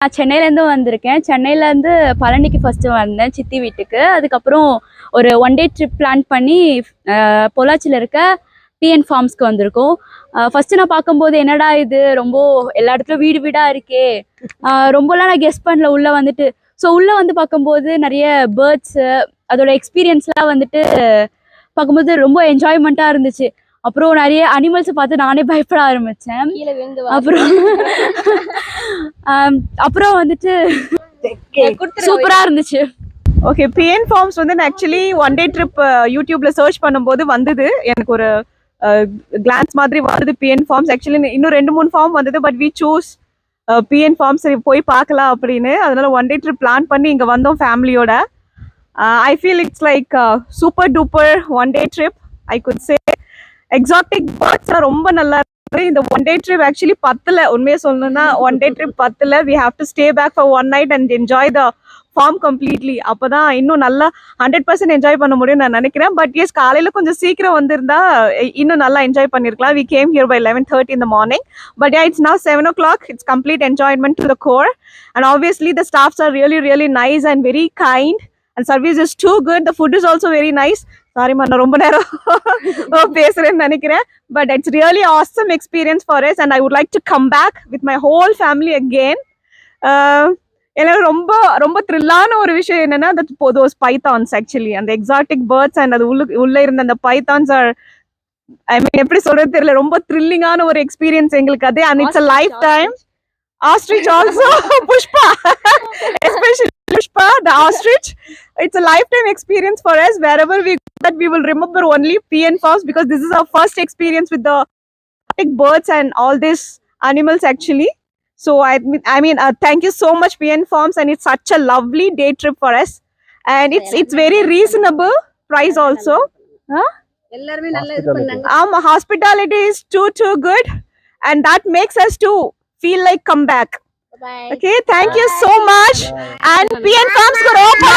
நான் சென்னையிலேருந்து வந்திருக்கேன். சென்னையிலேருந்து பழனிக்கு ஃபஸ்ட்டு வந்தேன் சித்தி வீட்டுக்கு. அதுக்கப்புறம் ஒரு 1 டே ட்ரிப் பிளான் பண்ணி பொள்ளாச்சியில் இருக்க பிஎன் ஃபார்ம்ஸ்க்கு வந்திருக்கோம். ஃபஸ்ட்டு நான் பார்க்கும்போது என்னடா இது ரொம்ப எல்லா இடத்துலையும் வீடு வீடாக இருக்கே, ரொம்பலாம் நான் கெஸ் பண்ணல உள்ளே வந்துட்டு. ஸோ உள்ளே வந்து பார்க்கும்போது நிறைய பேர்ட்ஸு அதோட எக்ஸ்பீரியன்ஸ்லாம் வந்துட்டு பார்க்கும்போது ரொம்ப என்ஜாய்மெண்ட்டாக இருந்துச்சு. அப்புறம் நிறைய அனிமல்ஸை பார்த்து நானே பயப்பட ஆரம்பித்தேன். அப்புறம் வந்துட்டு சூப்பரா இருந்துச்சு. ஓகே, பிஎன் ஃபார்ம்ஸ் வந்து நான் ஆக்சுவலி 1 டே ட்ரிப் யூடியூப்ல சர்ச் பண்ணும்போது வந்தது. எனக்கு ஒரு கிளான்ஸ் மாதிரி வந்தது பிஎன் ஃபார்ம்ஸ். ஆக்சுவலி இன்னும் 2-3 ஃபார்ம் வந்தது, but we choose P N farms போய் பார்க்கலாம் அப்படின்னு. அதனால 1 டே ட்ரிப் பிளான் பண்ணி இங்கே வந்தோம் ஃபேமிலியோட. I feel it's like super duper 1 day trip. I could say exotic birds ரொம்ப நல்லா இருக்கு. இந்த 1 டே ட்ரிப் ஆக்சுவலி பத்தல, உண்மையை சொல்லணும்னா 1 டே ட்ரிப் பத்தல. We have to stay back for 1 night and enjoy the farm completely. அப்போதான் இன்னும் நல்லா 100% என்ஜாய் பண்ண முடியும் நான் நினைக்கிறேன். பட் எஸ், காலையில் கொஞ்சம் சீக்கிரம் வந்திருந்தா இன்னும் நல்லா என்ஜாய் பண்ணியிருக்கலாம். We came here by 11:30 in the morning. But yeah, it's now 7 o'clock. It's complete enjoyment to the core. And obviously the staffs are really, really nice and very kind. And service is too good. The food is also very nice. Sorry, நான் ரொம்ப நேரம் பேசுறேன்னு நினைக்கிறேன். But it's really awesome experience for us and I would like to come back with my whole family again. எனக்கு ரொம்ப ரொம்ப த்ரில்லான ஒரு விஷயம் என்னன்னா, those pythons actually, அந்த எக்ஸாட்டிக் பேர்ட்ஸ் அண்ட் அது உள்ள இருந்த அந்த பைத்தான்ஸ் ஆர், ஐ மீன் எப்படி சொல்றது தெரியல, ரொம்ப த்ரில்லிங்கான ஒரு எக்ஸ்பீரியன்ஸ் எங்களுக்கு அது. And it's a lifetime. Ostrich also. Pushpa. Especially Pushpa, the ostrich. It's a lifetime experience for us. Wherever we go, that we will remember only PN Farms because this is our first experience with the big birds and all these animals actually. So I mean thank you so much PN Farms, and it's such a lovely day trip for us, and it's very reasonable price also. எல்லாரும் நல்லா இது பண்ணாங்க. Hospitality is too good, and that makes us to feel like come back. Bye. Okay, thank you so much. And PN Farms got open.